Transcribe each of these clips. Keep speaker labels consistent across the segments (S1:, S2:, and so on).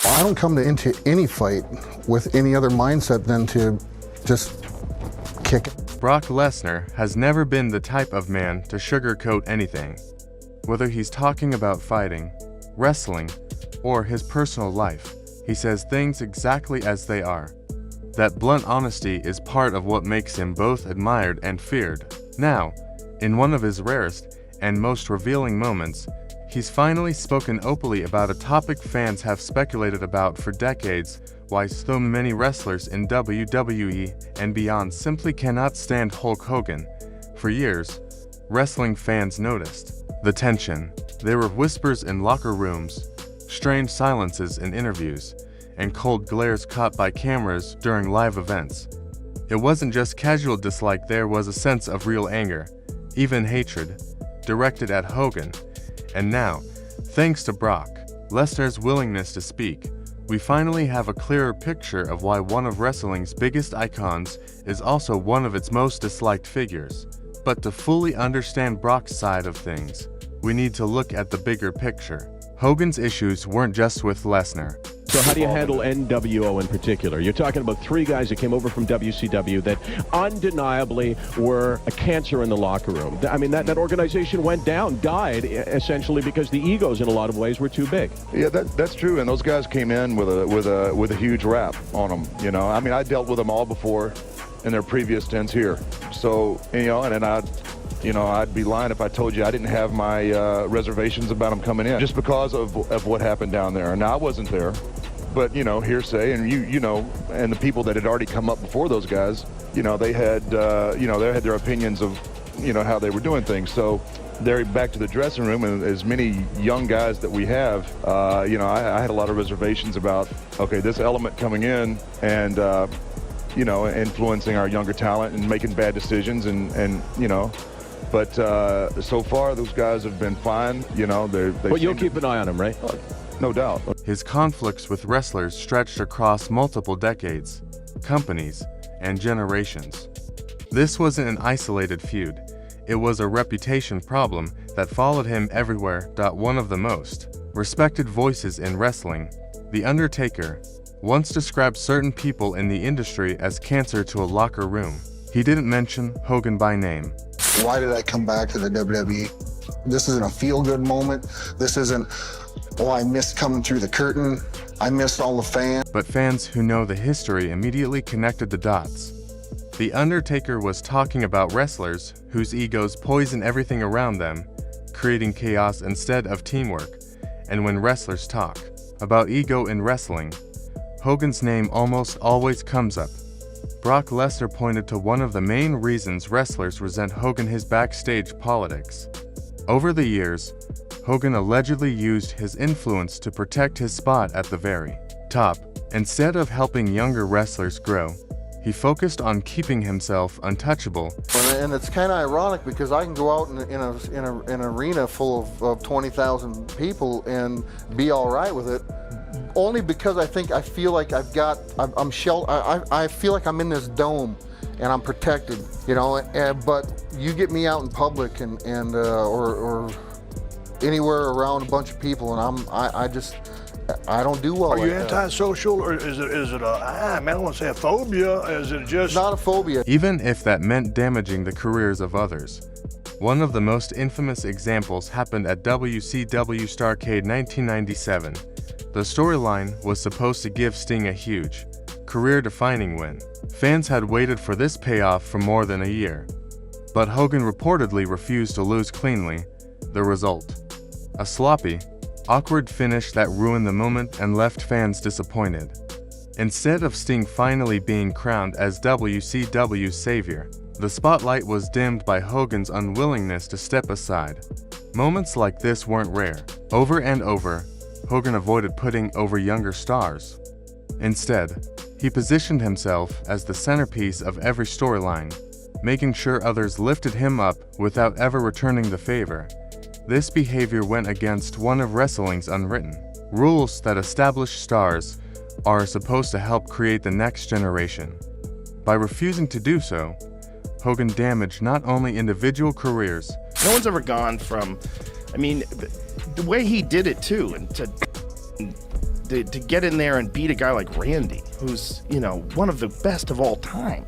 S1: I don't come into any fight with any other mindset than to just kick it.
S2: Brock Lesnar has never been the type of man to sugarcoat anything. Whether he's talking about fighting, wrestling, or his personal life, he says things exactly as they are. That blunt honesty is part of what makes him both admired and feared. Now, in one of his rarest and most revealing moments, he's finally spoken openly about a topic fans have speculated about for decades: why so many wrestlers in WWE and beyond simply cannot stand Hulk Hogan. For years, wrestling fans noticed the tension. There were whispers in locker rooms, strange silences in interviews, and cold glares caught by cameras during live events. It wasn't just casual dislike, there was a sense of real anger, even hatred, directed at Hogan. And now, thanks to Brock Lesnar's willingness to speak, we finally have a clearer picture of why one of wrestling's biggest icons is also one of its most disliked figures. But to fully understand Brock's side of things, we need to look at the bigger picture. Hogan's issues weren't just with Lesnar.
S3: So how do you handle NWO in particular? You're talking about three guys that came over from WCW that undeniably were a cancer in the locker room. I mean, that organization went down, died, essentially because the egos in a lot of ways were too big.
S4: Yeah, that's true. And those guys came in with a huge rap on them. You know, I mean, I dealt with them all before in their previous stints here. So, you know, and I'd be lying if I told you I didn't have my reservations about them coming in just because of what happened down there. Now, I wasn't there, but, you know, hearsay, and you know, and the people that had already come up before those guys, you know, they had their opinions of, you know, how they were doing things. So they're back to the dressing room, and as many young guys that we have, you know, I had a lot of reservations about, okay, this element coming in and, you know, influencing our younger talent and making bad decisions and you know. But so far, those guys have been fine. You know,
S3: But you'll keep an eye on them, right?
S4: No doubt.
S2: His conflicts with wrestlers stretched across multiple decades, companies, and generations. This wasn't an isolated feud. It was a reputation problem that followed him everywhere. One of the most respected voices in wrestling, The Undertaker, once described certain people in the industry as cancer to a locker room. He didn't mention Hogan by name.
S1: Why did I come back to the WWE? This isn't a feel-good moment. This isn't, oh, I missed coming through the curtain. I missed all the fans.
S2: But fans who know the history immediately connected the dots. The Undertaker was talking about wrestlers whose egos poison everything around them, creating chaos instead of teamwork. And when wrestlers talk about ego in wrestling, Hogan's name almost always comes up. Brock Lesnar pointed to one of the main reasons wrestlers resent Hogan: his backstage politics. Over the years, Hogan allegedly used his influence to protect his spot at the very top. Instead of helping younger wrestlers grow, he focused on keeping himself untouchable.
S1: And it's kind of ironic because I can go out in an arena full of 20,000 people and be all right with it. Only because I feel like I'm sheltered. I feel like I'm in this dome and I'm protected, you know. But you get me out in public or anywhere around a bunch of people, and I don't do well.
S5: Are you antisocial, or is it I don't want to say a phobia? Is it just
S1: not a phobia?
S2: Even if that meant damaging the careers of others. One of the most infamous examples happened at WCW Starrcade 1997. The storyline was supposed to give Sting a huge, career-defining win. Fans had waited for this payoff for more than a year. But Hogan reportedly refused to lose cleanly. The result: a sloppy, awkward finish that ruined the moment and left fans disappointed. Instead of Sting finally being crowned as WCW's savior, the spotlight was dimmed by Hogan's unwillingness to step aside. Moments like this weren't rare. Over and over, Hogan avoided putting over younger stars. Instead, he positioned himself as the centerpiece of every storyline, making sure others lifted him up without ever returning the favor. This behavior went against one of wrestling's unwritten rules that established stars are supposed to help create the next generation. By refusing to do so, Hogan damaged not only individual careers.
S6: No one's ever gone from, I mean, the way he did it too, and to to get in there and beat a guy like Randy, who's, you know, one of the best of all time.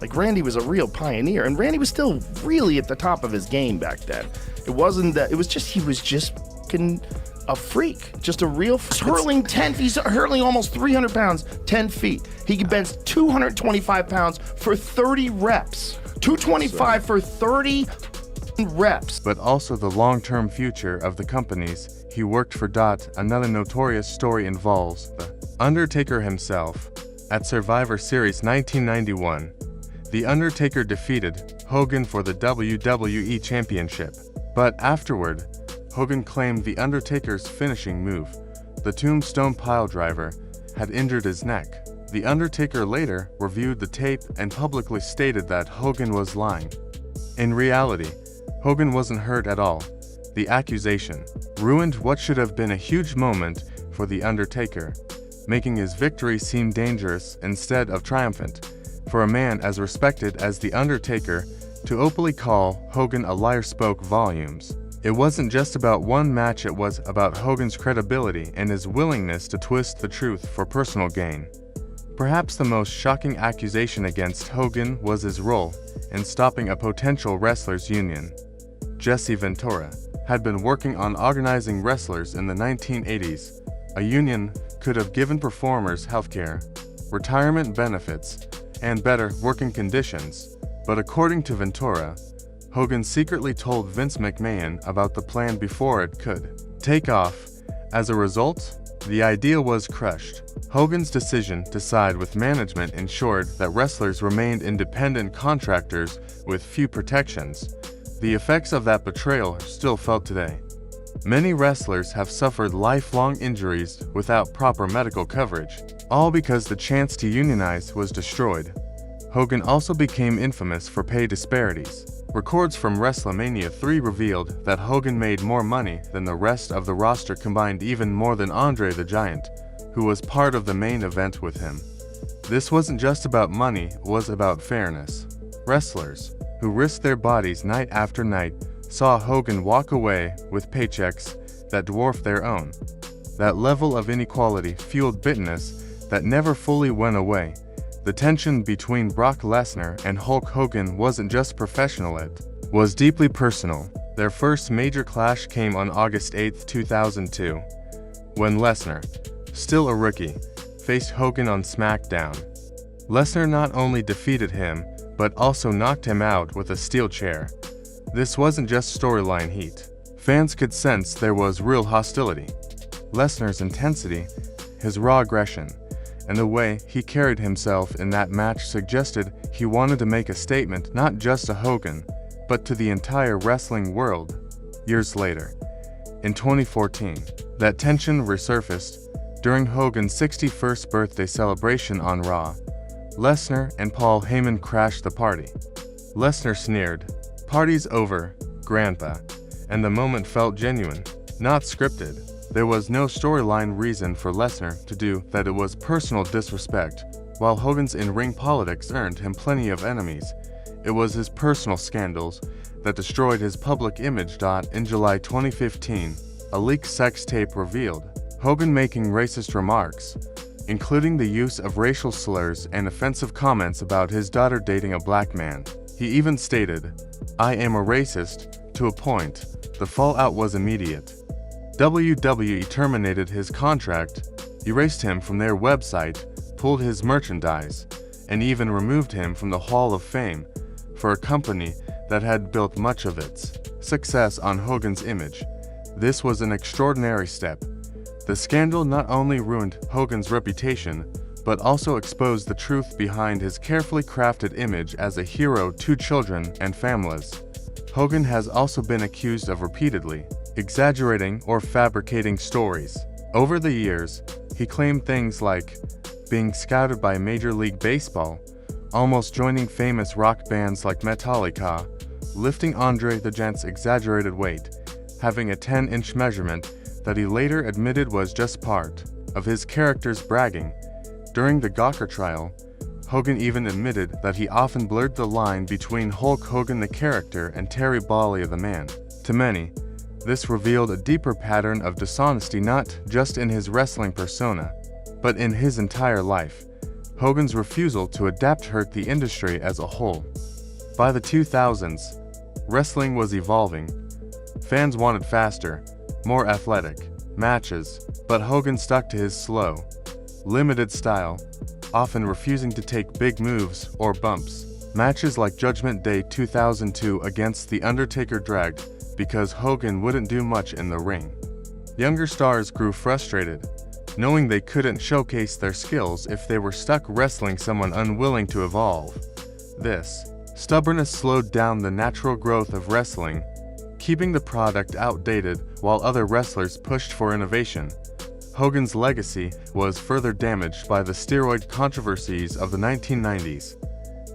S6: Like, Randy was a real pioneer, and Randy was still really at the top of his game back then. It wasn't that, he was just fucking a freak, just a real hurling 10, he's hurling almost 300 pounds, 10 feet. He can bench 225 pounds for 30 reps. 225 for 30 reps.
S2: But also the long-term future of the companies he worked for. Another notorious story involves The Undertaker himself. At Survivor Series 1991, The Undertaker defeated Hogan for the WWE Championship. But afterward, Hogan claimed The Undertaker's finishing move, the Tombstone Piledriver, had injured his neck. The Undertaker later reviewed the tape and publicly stated that Hogan was lying. In reality, Hogan wasn't hurt at all. The accusation ruined what should have been a huge moment for The Undertaker, making his victory seem dangerous instead of triumphant. For a man as respected as The Undertaker to openly call Hogan a liar spoke volumes. It wasn't just about one match, it was about Hogan's credibility and his willingness to twist the truth for personal gain. Perhaps the most shocking accusation against Hogan was his role in stopping a potential wrestlers' union. Jesse Ventura had been working on organizing wrestlers in the 1980s. A union could have given performers healthcare, retirement benefits, and better working conditions, but according to Ventura, Hogan secretly told Vince McMahon about the plan before it could take off. As a result, the idea was crushed. Hogan's decision to side with management ensured that wrestlers remained independent contractors with few protections. The effects of that betrayal are still felt today. Many wrestlers have suffered lifelong injuries without proper medical coverage, all because the chance to unionize was destroyed. Hogan also became infamous for pay disparities. Records from WrestleMania 3 revealed that Hogan made more money than the rest of the roster combined, even more than Andre the Giant, who was part of the main event with him. This wasn't just about money, it was about fairness. Wrestlers, who risked their bodies night after night, saw Hogan walk away with paychecks that dwarfed their own. That level of inequality fueled bitterness that never fully went away. The tension between Brock Lesnar and Hulk Hogan wasn't just professional, it was deeply personal. Their first major clash came on August 8, 2002, when Lesnar, still a rookie, faced Hogan on SmackDown. Lesnar not only defeated him, but also knocked him out with a steel chair. This wasn't just storyline heat. Fans could sense there was real hostility. Lesnar's intensity, his raw aggression, and the way he carried himself in that match suggested he wanted to make a statement not just to Hogan, but to the entire wrestling world. Years later, in 2014, that tension resurfaced during Hogan's 61st birthday celebration on Raw. Lesnar and Paul Heyman crashed the party. Lesnar sneered, "Party's over, Grandpa," and the moment felt genuine, not scripted. There was no storyline reason for Lesnar to do that. It was personal disrespect. While Hogan's in-ring politics earned him plenty of enemies, it was his personal scandals that destroyed his public image. In July 2015, a leaked sex tape revealed Hogan making racist remarks, including the use of racial slurs and offensive comments about his daughter dating a black man. He even stated, "I am a racist," to a point. The fallout was immediate. WWE terminated his contract, erased him from their website, pulled his merchandise, and even removed him from the Hall of Fame for a company that had built much of its success on Hogan's image. This was an extraordinary step. The scandal not only ruined Hogan's reputation, but also exposed the truth behind his carefully crafted image as a hero to children and families. Hogan has also been accused of repeatedly exaggerating or fabricating stories. Over the years, he claimed things like being scouted by Major League Baseball, almost joining famous rock bands like Metallica, lifting Andre the Giant's exaggerated weight, having a 10-inch measurement that he later admitted was just part of his character's bragging. During the Gawker trial, Hogan even admitted that he often blurred the line between Hulk Hogan the character and Terry Bollea the man. To many, This revealed a deeper pattern of dishonesty not just in his wrestling persona, but in his entire life. Hogan's refusal to adapt hurt the industry as a whole. By the 2000s, wrestling was evolving. Fans wanted faster, more athletic matches, but Hogan stuck to his slow, limited style, often refusing to take big moves or bumps. Matches like Judgment Day 2002 against The Undertaker dragged because Hogan wouldn't do much in the ring. Younger stars grew frustrated, knowing they couldn't showcase their skills if they were stuck wrestling someone unwilling to evolve. This stubbornness slowed down the natural growth of wrestling, keeping the product outdated while other wrestlers pushed for innovation. Hogan's legacy was further damaged by the steroid controversies of the 1990s.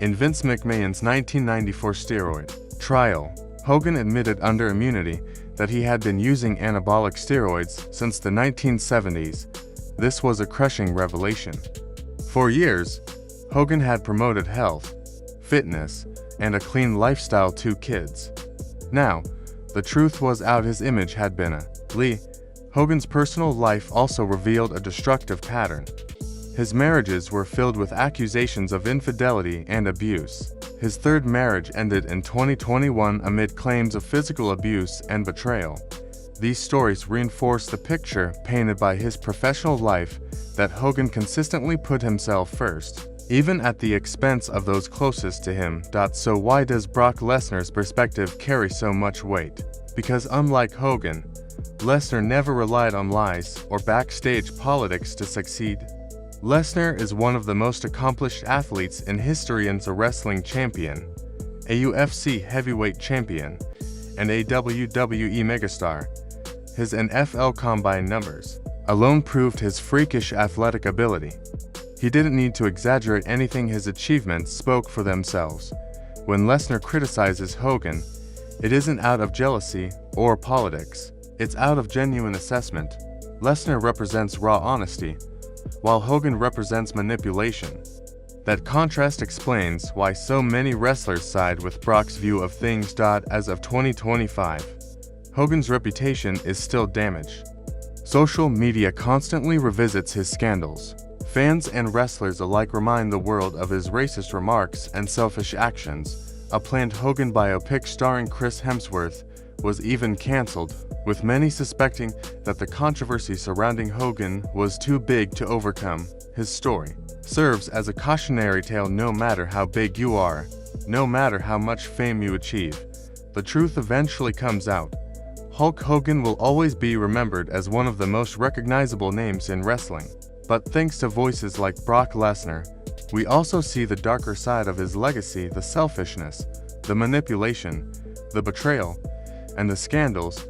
S2: In Vince McMahon's 1994 steroid trial, Hogan admitted under immunity that he had been using anabolic steroids since the 1970s. This was a crushing revelation. For years, Hogan had promoted health, fitness, and a clean lifestyle to kids. Now, the truth was out. His image had been a lie. Hogan's personal life also revealed a destructive pattern. His marriages were filled with accusations of infidelity and abuse. His third marriage ended in 2021 amid claims of physical abuse and betrayal. These stories reinforce the picture painted by his professional life that Hogan consistently put himself first, even at the expense of those closest to him. So why does Brock Lesnar's perspective carry so much weight? Because unlike Hogan, Lesnar never relied on lies or backstage politics to succeed. Lesnar is one of the most accomplished athletes in history and a wrestling champion, a UFC heavyweight champion, and a WWE megastar. His NFL Combine numbers alone proved his freakish athletic ability. He didn't need to exaggerate anything. His achievements spoke for themselves. When Lesnar criticizes Hogan, it isn't out of jealousy or politics. It's out of genuine assessment. Lesnar represents raw honesty, while Hogan represents manipulation. That contrast explains why so many wrestlers side with Brock's view of things. As of 2025, Hogan's reputation is still damaged. Social media constantly revisits his scandals. Fans and wrestlers alike remind the world of his racist remarks and selfish actions. A planned Hogan biopic starring Chris Hemsworth was even cancelled, with many suspecting that the controversy surrounding Hogan was too big to overcome. His story serves as a cautionary tale. No matter how big you are, no matter how much fame you achieve, the truth eventually comes out. Hulk Hogan will always be remembered as one of the most recognizable names in wrestling. But thanks to voices like Brock Lesnar, we also see the darker side of his legacy: the selfishness, the manipulation, the betrayal, and the scandals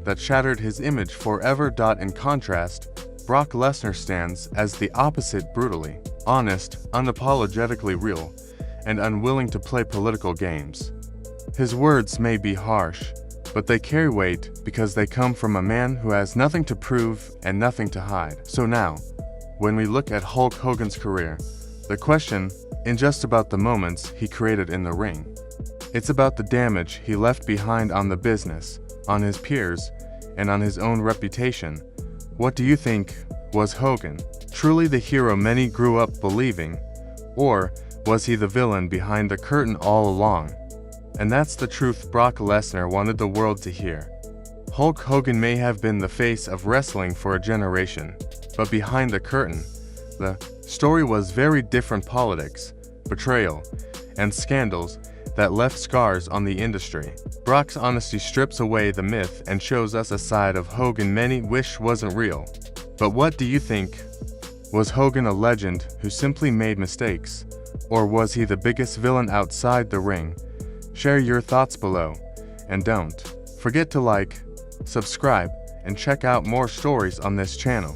S2: that shattered his image forever. In contrast, Brock Lesnar stands as the opposite: brutally honest, unapologetically real, and unwilling to play political games. His words may be harsh, but they carry weight because they come from a man who has nothing to prove and nothing to hide. So now, when we look at Hulk Hogan's career, the question isn't just about the moments he created in the ring. It's about the damage he left behind on the business, on his peers, and on his own reputation. What do you think? Was Hogan truly the hero many grew up believing? Or was he the villain behind the curtain all along? And that's the truth Brock Lesnar wanted the world to hear. Hulk Hogan may have been the face of wrestling for a generation, but behind the curtain, the story was very different: politics, betrayal, and scandals that left scars on the industry. Brock's honesty strips away the myth and shows us a side of Hogan many wish wasn't real. But what do you think? Was Hogan a legend who simply made mistakes? Or was he the biggest villain outside the ring? Share your thoughts below, and don't forget to like, subscribe, and check out more stories on this channel.